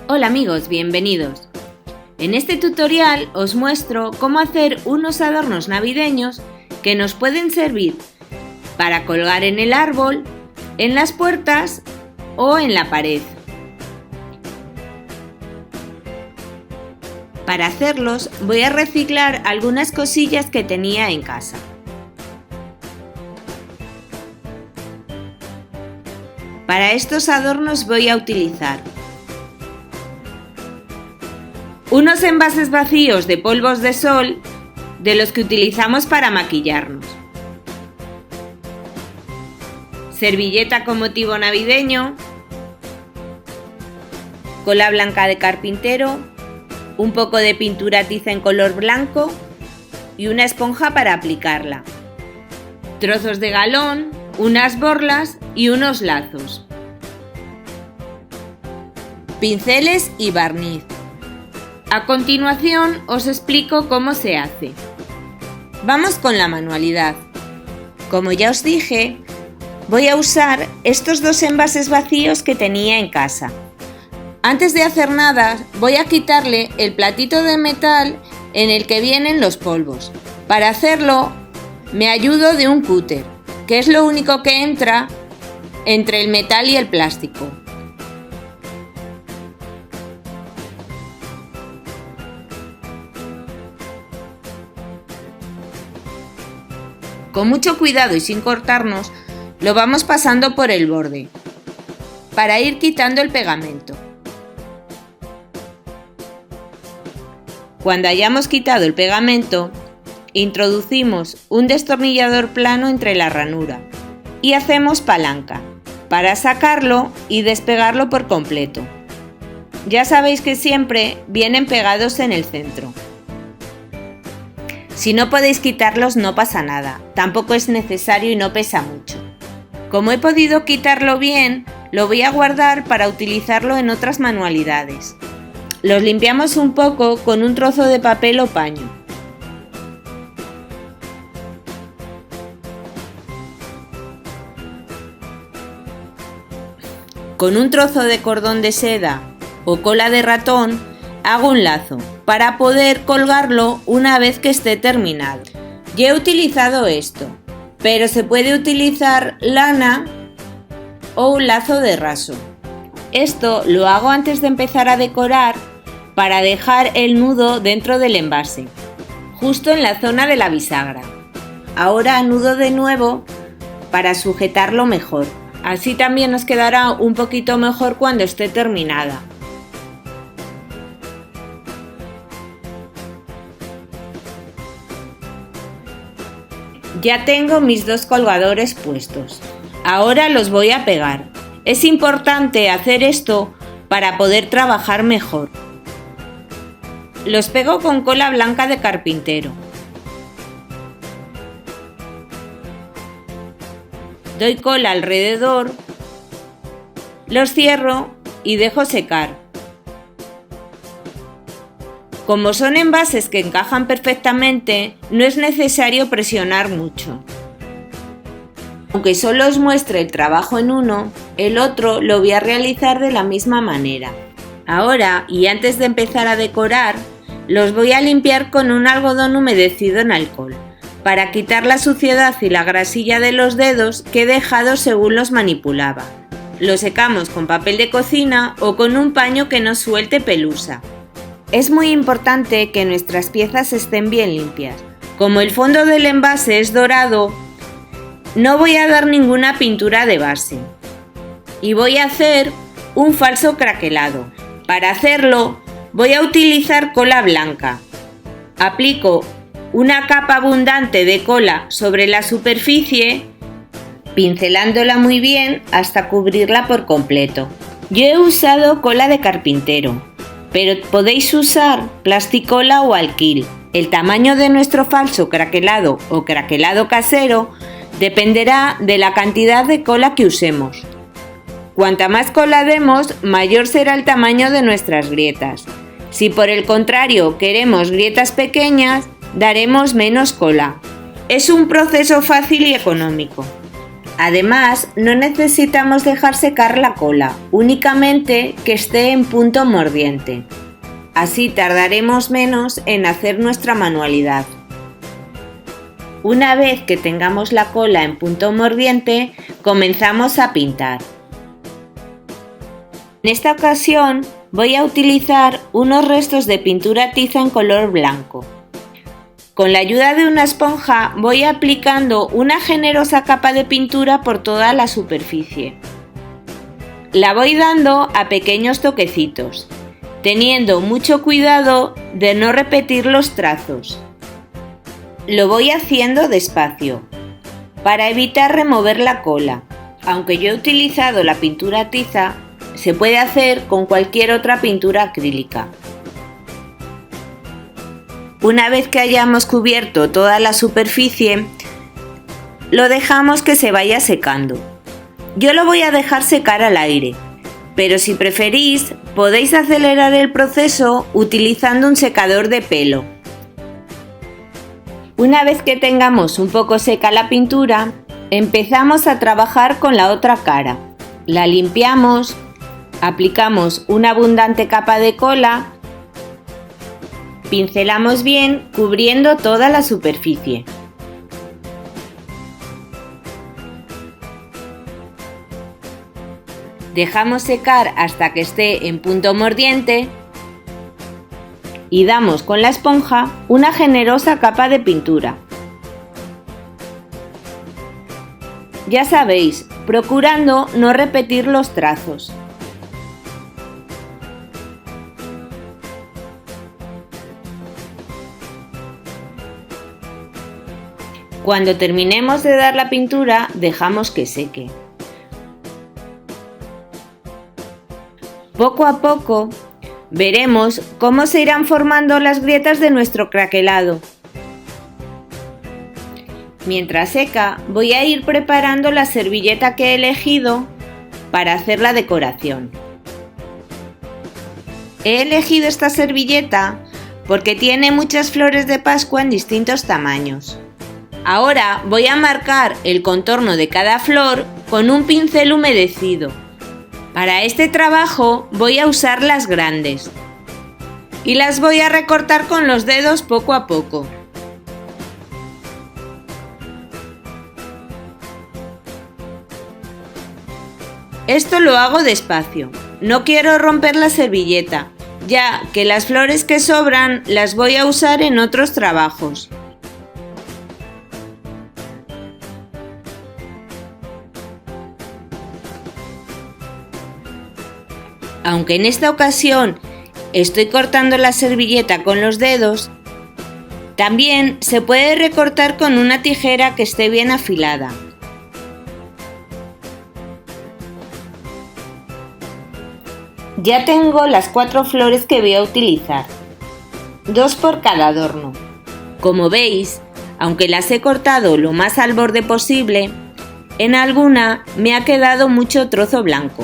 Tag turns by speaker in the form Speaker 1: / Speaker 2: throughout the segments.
Speaker 1: Hola amigos, bienvenidos. En este tutorial os muestro cómo hacer unos adornos navideños que nos pueden servir para colgar en el árbol, en las puertas o en la pared. Para hacerlos voy a reciclar algunas cosillas que tenía en casa. Para estos adornos voy a utilizar unos envases vacíos de polvos de sol de los que utilizamos para maquillarnos, servilleta con motivo navideño, cola blanca de carpintero, un poco de pintura tiza en color blanco y una esponja para aplicarla, trozos de galón, unas borlas y unos lazos, pinceles y barniz. A continuación os explico cómo se hace. Vamos con la manualidad. Como ya os dije, voy a usar estos dos envases vacíos que tenía en casa. Antes de hacer nada, voy a quitarle el platito de metal en el que vienen los polvos. Para hacerlo, me ayudo de un cúter, que es lo único que entra entre el metal y el plástico. Con mucho cuidado y sin cortarnos, lo vamos pasando por el borde, para ir quitando el pegamento. Cuando hayamos quitado el pegamento, introducimos un destornillador plano entre la ranura y hacemos palanca, para sacarlo y despegarlo por completo. Ya sabéis que siempre vienen pegados en el centro. Si no podéis quitarlos no pasa nada, tampoco es necesario y no pesa mucho. Como he podido quitarlo bien, lo voy a guardar para utilizarlo en otras manualidades. Los limpiamos un poco con un trozo de papel o paño. Con un trozo de cordón de seda o cola de ratón hago un lazo para poder colgarlo una vez que esté terminado. Yo he utilizado esto, pero se puede utilizar lana o un lazo de raso. Esto lo hago antes de empezar a decorar para dejar el nudo dentro del envase, justo en la zona de la bisagra. Ahora anudo de nuevo para sujetarlo mejor. Así también nos quedará un poquito mejor cuando esté terminada. Ya tengo mis dos colgadores puestos. Ahora los voy a pegar. Es importante hacer esto para poder trabajar mejor. Los pego con cola blanca de carpintero. Doy cola alrededor, los cierro y dejo secar. Como son envases que encajan perfectamente, no es necesario presionar mucho. Aunque solo os muestre el trabajo en uno, el otro lo voy a realizar de la misma manera. Ahora, y antes de empezar a decorar, los voy a limpiar con un algodón humedecido en alcohol, para quitar la suciedad y la grasilla de los dedos que he dejado según los manipulaba. Los secamos con papel de cocina o con un paño que no suelte pelusa. Es muy importante que nuestras piezas estén bien limpias. Como el fondo del envase es dorado, no voy a dar ninguna pintura de base. Y voy a hacer un falso craquelado. Para hacerlo, voy a utilizar cola blanca. Aplico una capa abundante de cola sobre la superficie, pincelándola muy bien hasta cubrirla por completo. Yo he usado cola de carpintero, pero podéis usar plasticola o alquil. El tamaño de nuestro falso craquelado o craquelado casero dependerá de la cantidad de cola que usemos. Cuanta más cola demos, mayor será el tamaño de nuestras grietas. Si por el contrario queremos grietas pequeñas, daremos menos cola. Es un proceso fácil y económico. Además, no necesitamos dejar secar la cola, únicamente que esté en punto mordiente. Así tardaremos menos en hacer nuestra manualidad. Una vez que tengamos la cola en punto mordiente, comenzamos a pintar. En esta ocasión voy a utilizar unos restos de pintura tiza en color blanco. Con la ayuda de una esponja voy aplicando una generosa capa de pintura por toda la superficie. La voy dando a pequeños toquecitos, teniendo mucho cuidado de no repetir los trazos. Lo voy haciendo despacio, para evitar remover la cola. Aunque yo he utilizado la pintura tiza, se puede hacer con cualquier otra pintura acrílica. Una vez que hayamos cubierto toda la superficie, lo dejamos que se vaya secando. Yo lo voy a dejar secar al aire, pero si preferís, podéis acelerar el proceso utilizando un secador de pelo. Una vez que tengamos un poco seca la pintura, empezamos a trabajar con la otra cara. La limpiamos, aplicamos una abundante capa de cola, pincelamos bien cubriendo toda la superficie. Dejamos secar hasta que esté en punto mordiente y damos con la esponja una generosa capa de pintura. Ya sabéis, procurando no repetir los trazos. Cuando terminemos de dar la pintura, dejamos que seque. Poco a poco, veremos cómo se irán formando las grietas de nuestro craquelado. Mientras seca, voy a ir preparando la servilleta que he elegido para hacer la decoración. He elegido esta servilleta porque tiene muchas flores de Pascua en distintos tamaños. Ahora voy a marcar el contorno de cada flor con un pincel humedecido. Para este trabajo voy a usar las grandes y las voy a recortar con los dedos poco a poco. Esto lo hago despacio, no quiero romper la servilleta, ya que las flores que sobran las voy a usar en otros trabajos. Aunque en esta ocasión estoy cortando la servilleta con los dedos, también se puede recortar con una tijera que esté bien afilada. Ya tengo las 4 flores que voy a utilizar, 2 por cada adorno. Como veis, aunque las he cortado lo más al borde posible, en alguna me ha quedado mucho trozo blanco.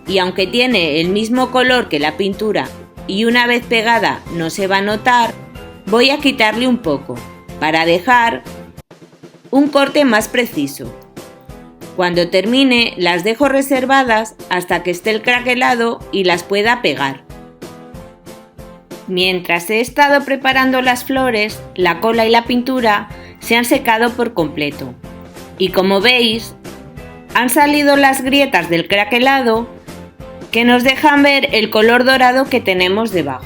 Speaker 1: Y aunque tiene el mismo color que la pintura y una vez pegada no se va a notar, voy a quitarle un poco para dejar un corte más preciso. Cuando termine las dejo reservadas hasta que esté el craquelado y las pueda pegar. Mientras he estado preparando las flores, la cola y la pintura se han secado por completo. Y como veis, han salido las grietas del craquelado que nos dejan ver el color dorado que tenemos debajo.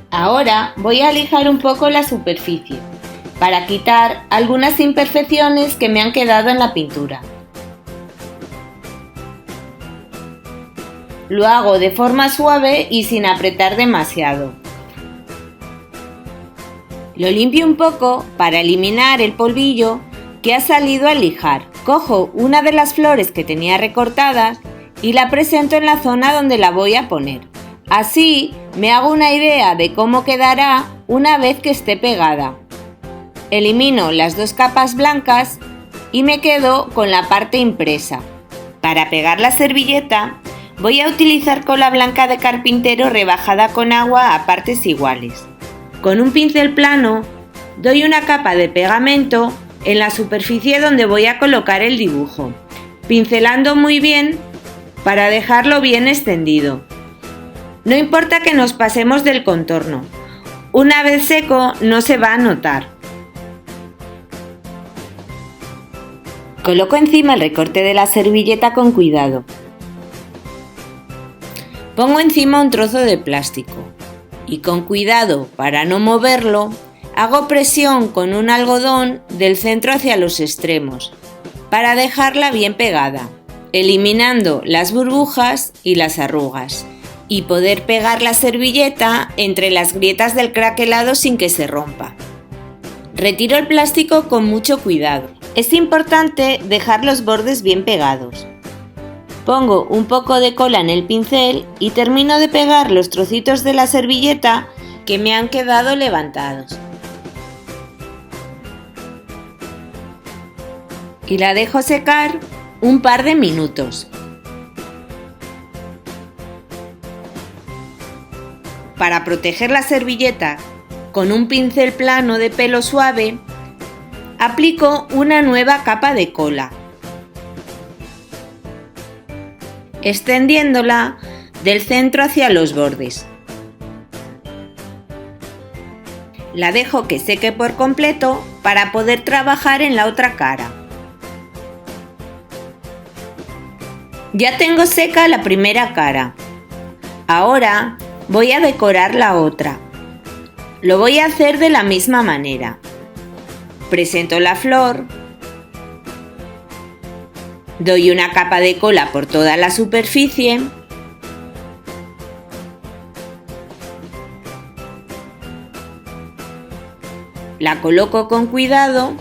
Speaker 1: Ahora voy a lijar un poco la superficie para quitar algunas imperfecciones que me han quedado en la pintura. Lo hago de forma suave y sin apretar demasiado. Lo limpio un poco para eliminar el polvillo que ha salido al lijar. Cojo una de las flores que tenía recortadas y la presento en la zona donde la voy a poner. Así me hago una idea de cómo quedará una vez que esté pegada. Elimino las 2 capas blancas y me quedo con la parte impresa. Para pegar la servilleta voy a utilizar cola blanca de carpintero rebajada con agua a partes iguales. Con un pincel plano doy una capa de pegamento en la superficie donde voy a colocar el dibujo, pincelando muy bien para dejarlo bien extendido. No importa que nos pasemos del contorno, una vez seco no se va a notar. Coloco encima el recorte de la servilleta con cuidado. Pongo encima un trozo de plástico y con cuidado para no moverlo, hago presión con un algodón del centro hacia los extremos para dejarla bien pegada, eliminando las burbujas y las arrugas y poder pegar la servilleta entre las grietas del craquelado sin que se rompa. Retiro el plástico con mucho cuidado. Es importante dejar los bordes bien pegados. Pongo un poco de cola en el pincel y termino de pegar los trocitos de la servilleta que me han quedado levantados. Y la dejo secar un par de minutos. Para proteger la servilleta con un pincel plano de pelo suave, aplico una nueva capa de cola, extendiéndola del centro hacia los bordes. La dejo que seque por completo para poder trabajar en la otra cara. Ya tengo seca la primera cara. Ahora voy a decorar la otra. Lo voy a hacer de la misma manera. Presento la flor, doy una capa de cola por toda la superficie, la coloco con cuidado,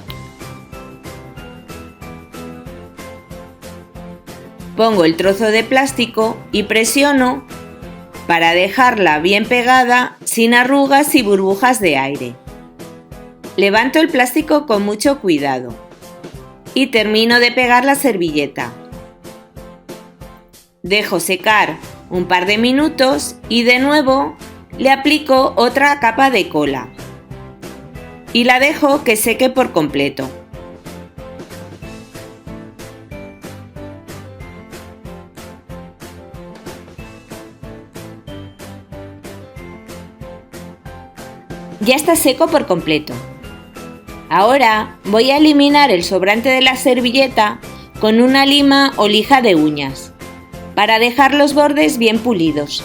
Speaker 1: pongo el trozo de plástico y presiono para dejarla bien pegada sin arrugas y burbujas de aire. Levanto el plástico con mucho cuidado y termino de pegar la servilleta. Dejo secar un par de minutos y de nuevo le aplico otra capa de cola y la dejo que seque por completo. Ya está seco por completo. Ahora voy a eliminar el sobrante de la servilleta con una lima o lija de uñas, para dejar los bordes bien pulidos.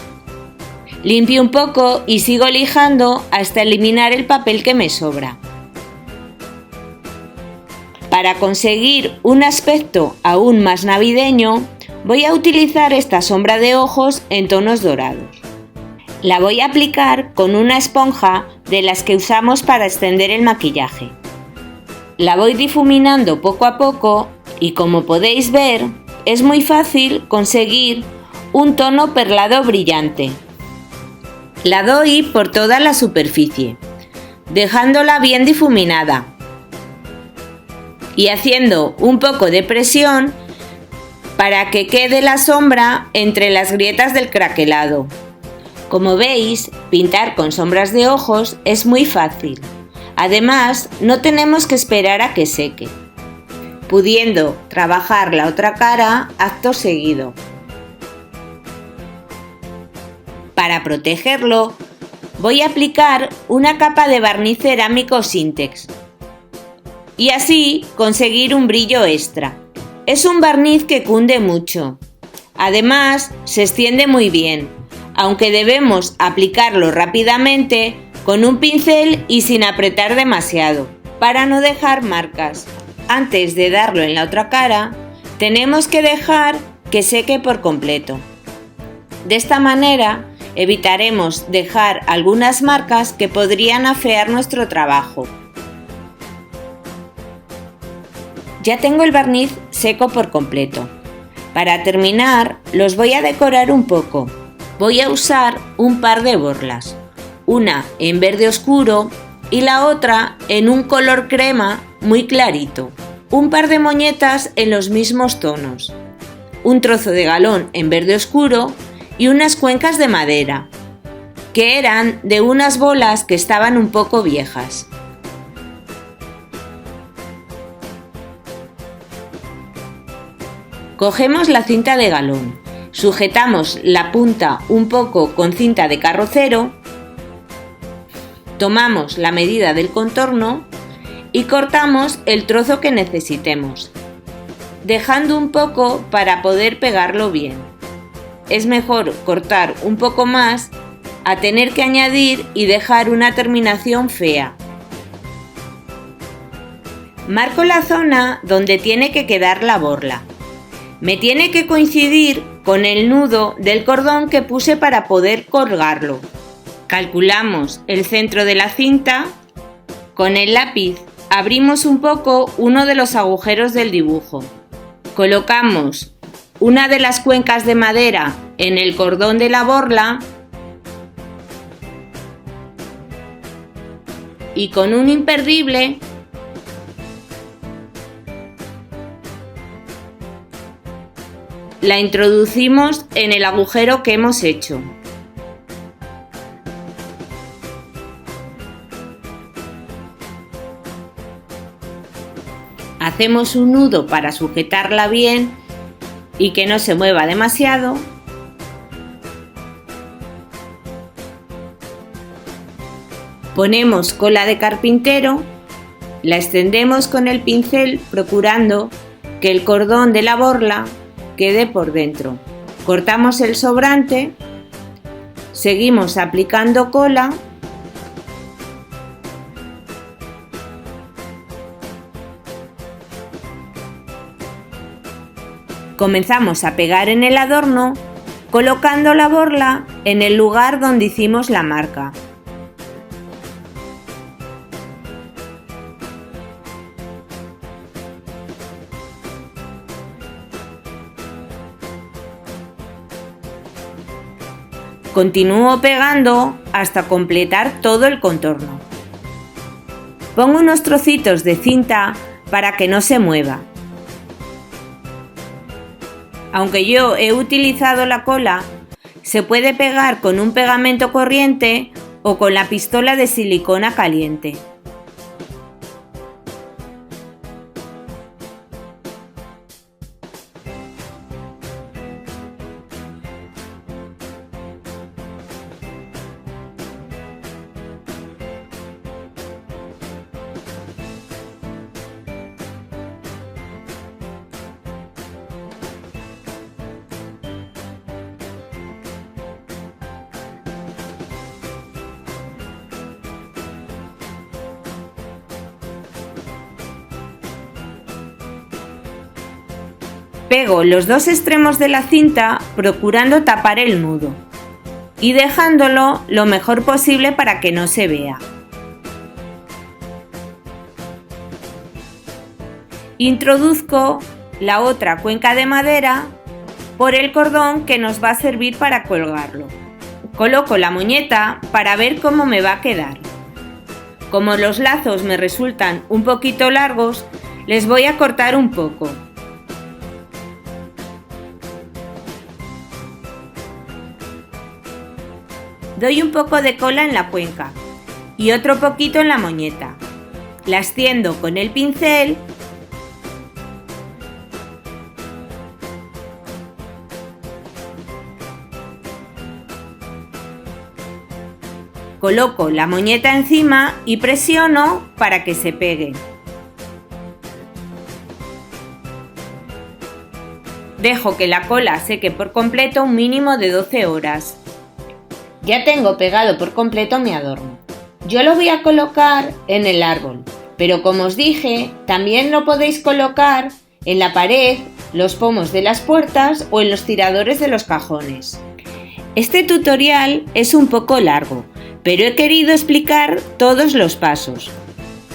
Speaker 1: Limpio un poco y sigo lijando hasta eliminar el papel que me sobra. Para conseguir un aspecto aún más navideño, voy a utilizar esta sombra de ojos en tonos dorados. La voy a aplicar con una esponja de las que usamos para extender el maquillaje. La voy difuminando poco a poco y como podéis ver, es muy fácil conseguir un tono perlado brillante. La doy por toda la superficie, dejándola bien difuminada y haciendo un poco de presión para que quede la sombra entre las grietas del craquelado. Como veis, pintar con sombras de ojos es muy fácil. Además, no tenemos que esperar a que seque, pudiendo trabajar la otra cara acto seguido. Para protegerlo, voy a aplicar una capa de barniz cerámico Sintex y así conseguir un brillo extra. Es un barniz que cunde mucho. Además, se extiende muy bien, aunque debemos aplicarlo rápidamente con un pincel y sin apretar demasiado, para no dejar marcas. Antes de darlo en la otra cara, tenemos que dejar que seque por completo. De esta manera, evitaremos dejar algunas marcas que podrían afear nuestro trabajo. Ya tengo el barniz seco por completo. Para terminar, los voy a decorar un poco. Voy a usar un par de borlas, una en verde oscuro y la otra en un color crema muy clarito, un par de moñetas en los mismos tonos, un trozo de galón en verde oscuro y unas cuencas de madera, que eran de unas bolas que estaban un poco viejas. Cogemos la cinta de galón, sujetamos la punta un poco con cinta de carrocero, tomamos la medida del contorno y cortamos el trozo que necesitemos, dejando un poco para poder pegarlo bien. Es mejor cortar un poco más a tener que añadir y dejar una terminación fea. Marco la zona donde tiene que quedar la borla. Me tiene que coincidir con el nudo del cordón que puse para poder colgarlo. Calculamos el centro de la cinta. Con el lápiz abrimos un poco uno de los agujeros del dibujo. Colocamos una de las cuencas de madera en el cordón de la borla y con un imperdible la introducimos en el agujero que hemos hecho. Hacemos un nudo para sujetarla bien y que no se mueva demasiado. Ponemos cola de carpintero, la extendemos con el pincel procurando que el cordón de la borla quede por dentro. Cortamos el sobrante, seguimos aplicando cola comenzamos a pegar en el adorno colocando la borla en el lugar donde hicimos la marca. Continúo pegando hasta completar todo el contorno. Pongo unos trocitos de cinta para que no se mueva. Aunque yo he utilizado la cola, se puede pegar con un pegamento corriente o con la pistola de silicona caliente. Pego los dos extremos de la cinta procurando tapar el nudo y dejándolo lo mejor posible para que no se vea. Introduzco la otra cuenca de madera por el cordón que nos va a servir para colgarlo. Coloco la moñeta para ver cómo me va a quedar. Como los lazos me resultan un poquito largos, les voy a cortar un poco. Doy un poco de cola en la cuenca y otro poquito en la moñeta. La extiendo con el pincel coloco la moñeta encima y presiono para que se pegue. Dejo que la cola seque por completo un mínimo de 12 horas. Ya tengo pegado por completo mi adorno. Yo lo voy a colocar en el árbol, pero como os dije, también lo podéis colocar en la pared, los pomos de las puertas o en los tiradores de los cajones. Este tutorial es un poco largo, pero he querido explicar todos los pasos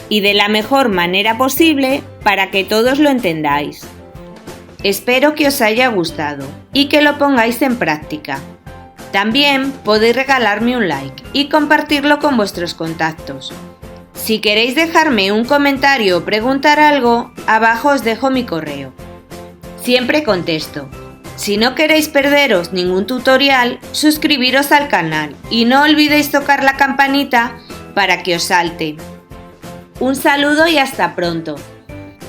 Speaker 1: y de la mejor manera posible para que todos lo entendáis. Espero que os haya gustado y que lo pongáis en práctica. También podéis regalarme un like y compartirlo con vuestros contactos. Si queréis dejarme un comentario o preguntar algo, abajo os dejo mi correo. Siempre contesto. Si no queréis perderos ningún tutorial, suscribiros al canal y no olvidéis tocar la campanita para que os salte. Un saludo y hasta pronto.